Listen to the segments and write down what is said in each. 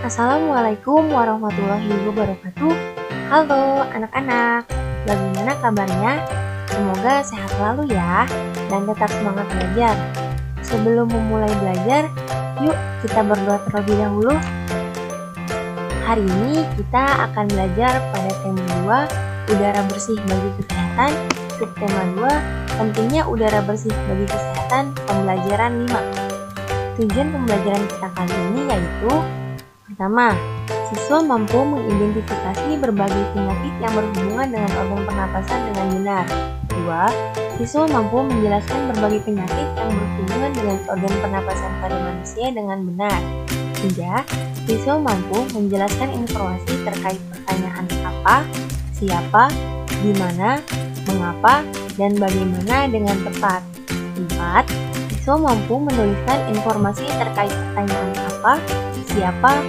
Assalamualaikum warahmatullahi wabarakatuh. Halo anak-anak, bagaimana kabarnya? Semoga sehat selalu ya, dan tetap semangat belajar. Sebelum memulai belajar, yuk kita berdoa terlebih dahulu. Hari ini kita akan belajar pada tema 2, udara bersih bagi kesehatan. Subtema 2, pentingnya udara bersih bagi kesehatan, pembelajaran 5. Tujuan pembelajaran kita kali ini yaitu: pertama, siswa mampu mengidentifikasi berbagai penyakit yang berhubungan dengan organ pernapasan dengan benar. 2. Siswa mampu menjelaskan berbagai penyakit yang berhubungan dengan organ pernapasan pada manusia dengan benar. 3. Siswa mampu menjelaskan informasi terkait pertanyaan apa, siapa, di mana, mengapa, dan bagaimana dengan tepat. 4. Siswa mampu menuliskan informasi terkait pertanyaan apa, siapa,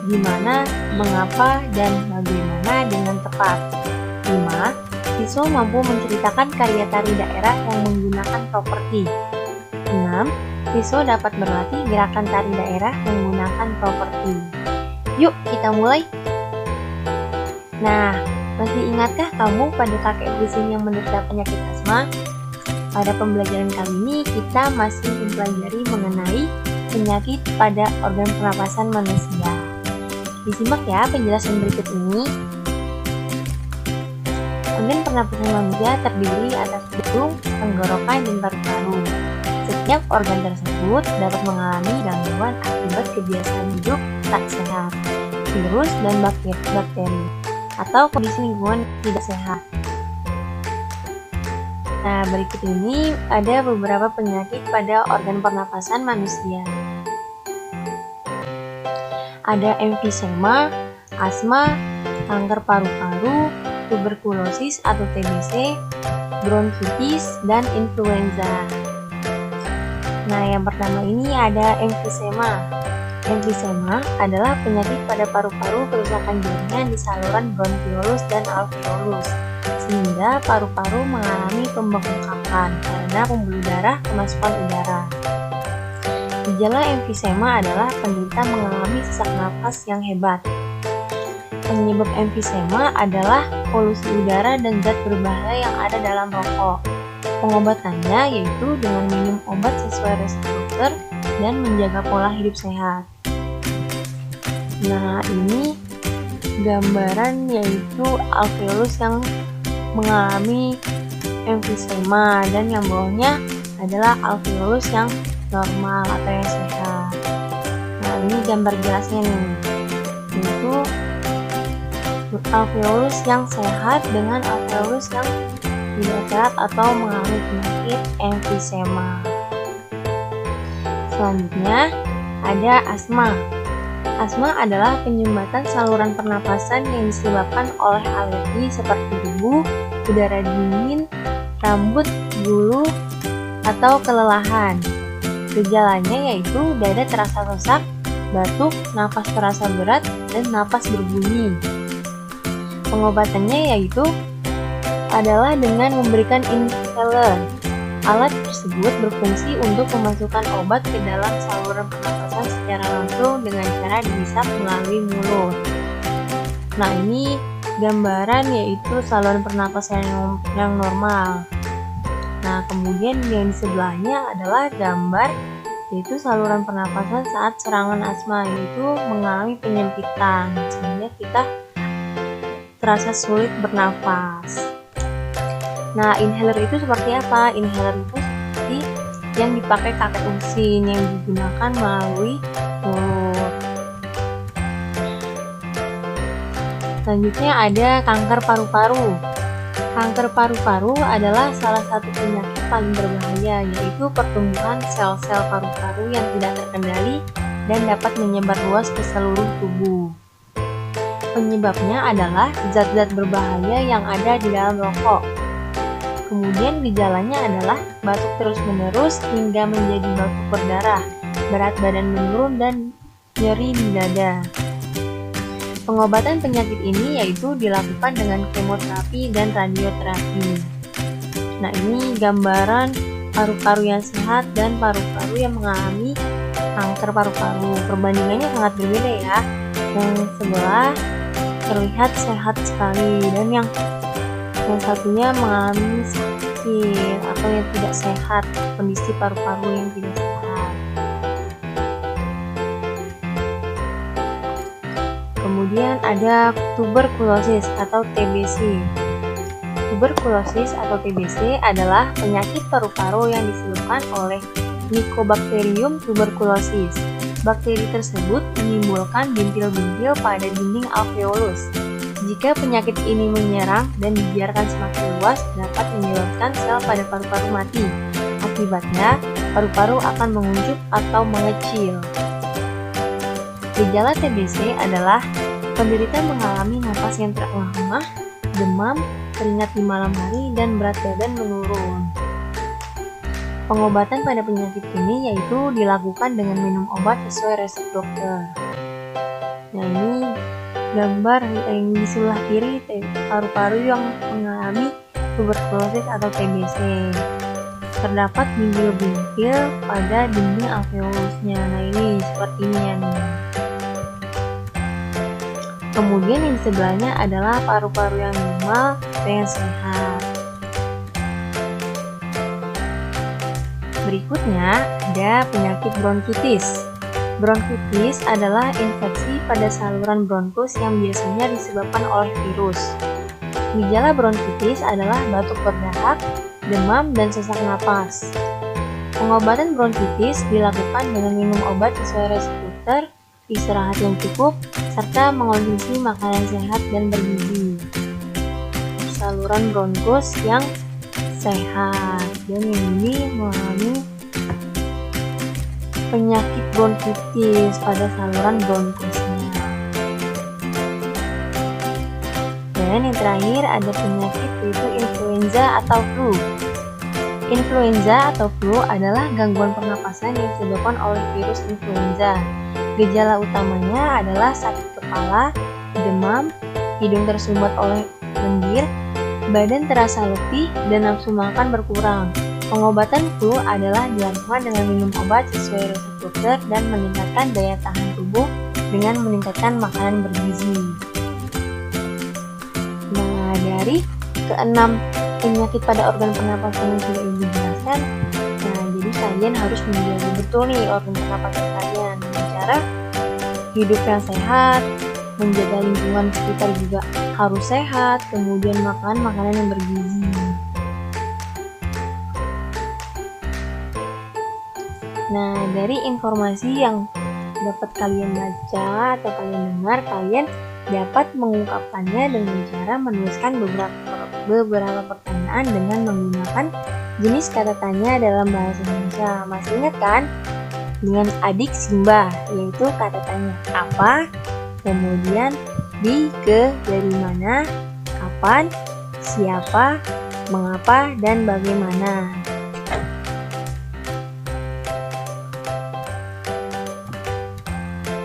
di mana, mengapa, dan bagaimana dengan tepat. 5. Siswa mampu menceritakan karya tari daerah yang menggunakan properti. 6. Siswa dapat berlatih gerakan tari daerah menggunakan properti. Yuk kita mulai. Nah, masih ingatkah kamu pada kakek Husin yang menderita penyakit asma? Pada pembelajaran kali ini kita masih mempelajari mengenai penyakit pada organ pernapasan manusia. Disimak ya penjelasan berikut ini. Organ pernapasan manusia terdiri atas hidung, tenggorokan, dan paru-paru. Setiap organ tersebut dapat mengalami gangguan akibat kebiasaan hidup tak sehat, virus dan bakteri, atau kondisi lingkungan tidak sehat. Nah, berikut ini ada beberapa penyakit pada organ pernapasan manusia. Ada emfisema, asma, kanker paru-paru, tuberkulosis atau TBC, bronkitis, dan influenza. Nah, yang pertama ini ada emfisema. Emfisema adalah penyakit pada paru-paru kerusakan jaringan di saluran bronkiolus dan alveolus, sehingga paru-paru mengalami pembengkakan karena pembuluh darah kemasukan udara. Gejala emfisema adalah penderita mengalami sesak napas yang hebat. Penyebab emfisema adalah polusi udara dan zat berbahaya yang ada dalam rokok. Pengobatannya yaitu dengan minum obat sesuai resep dokter dan menjaga pola hidup sehat. Nah, ini gambaran yaitu alveolus yang mengalami emfisema, dan yang bawahnya adalah alveolus yang normal atau yang sehat. Nah, ini gambar jelasnya nih, yaitu alveolus yang sehat dengan alveolus yang tidak sehat atau mengalami penyakit emfisema. Selanjutnya ada asma. Asma adalah penyumbatan saluran pernapasan yang disebabkan oleh alergi seperti debu, udara dingin, rambut, bulu, atau kelelahan. Gejalanya yaitu dada terasa sesak, batuk, napas terasa berat, dan napas berbunyi. Pengobatannya yaitu adalah dengan memberikan inhaler. Alat tersebut berfungsi untuk memasukkan obat ke dalam saluran pernapasan secara langsung dengan cara dihisap melalui mulut. Nah, ini gambaran yaitu saluran pernapasan yang normal. Nah, kemudian yang di sebelahnya adalah gambar yaitu saluran pernapasan saat serangan asma, yaitu mengalami penyempitan sehingga kita terasa sulit bernafas. Nah, inhaler itu seperti apa? Inhaler itu seperti yang dipakai kakek Husin yang digunakan melalui mulut. Selanjutnya ada kanker paru-paru. Kanker paru-paru adalah salah satu penyakit paling berbahaya, yaitu pertumbuhan sel-sel paru-paru yang tidak terkendali dan dapat menyebar luas ke seluruh tubuh. Penyebabnya adalah zat-zat berbahaya yang ada di dalam rokok. Kemudian gejalanya adalah batuk terus-menerus hingga menjadi batuk berdarah, berat badan menurun, dan nyeri di dada. Pengobatan penyakit ini yaitu dilakukan dengan kemoterapi dan radioterapi. Nah, ini gambaran paru-paru yang sehat dan paru-paru yang mengalami kanker paru-paru. Perbandingannya sangat berbeda ya. Yang sebelah terlihat sehat sekali dan yang satunya mengalami sakit atau yang tidak sehat, kondisi paru-paru yang tidak sehat. Kemudian ada tuberkulosis atau TBC. Tuberkulosis atau TBC adalah penyakit paru-paru yang disebabkan oleh Mycobacterium tuberculosis. Bakteri tersebut menimbulkan bintil-bintil pada dinding alveolus. Jika penyakit ini menyerang dan dibiarkan semakin luas, dapat menyebabkan sel pada paru-paru mati. Akibatnya, paru-paru akan menguncup atau mengecil. Gejala TBC adalah penderita mengalami napas yang terengah-engah, demam, keringat di malam hari, dan berat badan menurun. Pengobatan pada penyakit ini yaitu dilakukan dengan minum obat sesuai resep dokter. Nah, ini gambar yang di sebelah kiri paru-paru yang mengalami tuberkulosis atau TBC. Terdapat bintil-bintil pada dinding alveolusnya. Nah, ini seperti ini ya nih. Kemudian yang di sebelahnya adalah paru-paru yang normal dan yang sehat. Berikutnya ada penyakit bronkitis. Bronkitis adalah infeksi pada saluran bronkus yang biasanya disebabkan oleh virus. Gejala bronkitis adalah batuk berdahak, demam, dan sesak napas. Pengobatan bronkitis dilakukan dengan minum obat sesuai resep dokter, istirahat yang cukup, serta mengonsumsi makanan sehat dan bergizi. Saluran bronkus yang sehat, dan ini mengalami penyakit bronkitis pada saluran bronkusnya. Dan yang terakhir ada penyakit yaitu influenza atau flu. Influenza atau flu adalah gangguan pernapasan yang disebabkan oleh virus influenza. Gejala utamanya adalah sakit kepala, demam, hidung tersumbat oleh lendir, badan terasa letih, dan nafsu makan berkurang. Pengobatan flu adalah dilakukan dengan minum obat sesuai resep dokter dan meningkatkan daya tahan tubuh dengan meningkatkan makanan bergizi. Nah, dari keenam penyakit pada organ pernapasan yang sudah Ibu jelaskan, nah jadi kalian harus menjaga betul nih organ pernapasan kalian dengan cara hidup yang sehat, menjaga lingkungan sekitar juga harus sehat, kemudian makan makanan yang bergizi. Nah, dari informasi yang dapat kalian baca atau kalian dengar, kalian dapat mengungkapkannya dengan cara menuliskan beberapa pertanyaan dengan menggunakan jenis kata tanya dalam bahasa Indonesia. Masih ingat kan? Dengan adik Simba, yaitu kata tanya apa, kemudian di, ke, dari mana, kapan, siapa, mengapa, dan bagaimana.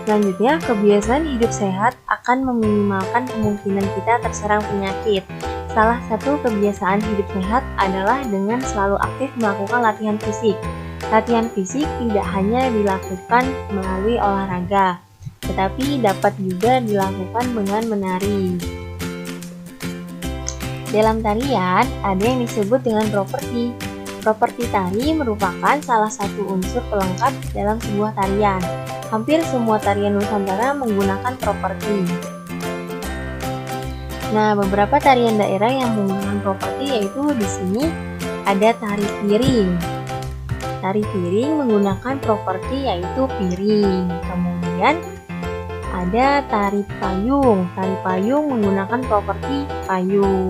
Selanjutnya, kebiasaan hidup sehat akan meminimalkan kemungkinan kita terserang penyakit. Salah satu kebiasaan hidup sehat adalah dengan selalu aktif melakukan latihan fisik. Latihan fisik tidak hanya dilakukan melalui olahraga, tetapi dapat juga dilakukan dengan menari. Dalam tarian, ada yang disebut dengan properti. Properti tari merupakan salah satu unsur pelengkap dalam sebuah tarian. Hampir semua tarian Nusantara menggunakan properti. Nah, beberapa tarian daerah yang menggunakan properti yaitu di sini ada tari piring. Tari piring menggunakan properti yaitu piring. Kemudian ada tari payung. Tari payung menggunakan properti payung.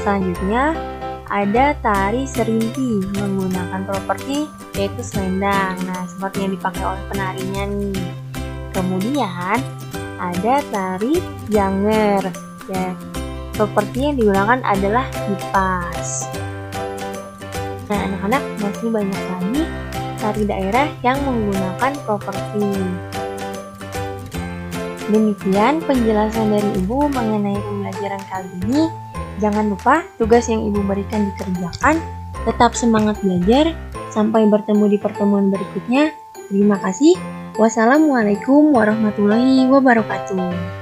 Selanjutnya ada tari serinti menggunakan properti yaitu selendang. Nah, seperti yang dipakai oleh penarinya nih. Kemudian ada tari janger. Ya, properti yang digunakan adalah kipas. Nah, anak-anak, masih banyak lagi tari daerah yang menggunakan properti. Demikian penjelasan dari Ibu mengenai pembelajaran kali ini. Jangan lupa tugas yang Ibu berikan dikerjakan. Tetap semangat belajar. Sampai bertemu di pertemuan berikutnya. Terima kasih. Wassalamualaikum warahmatullahi wabarakatuh.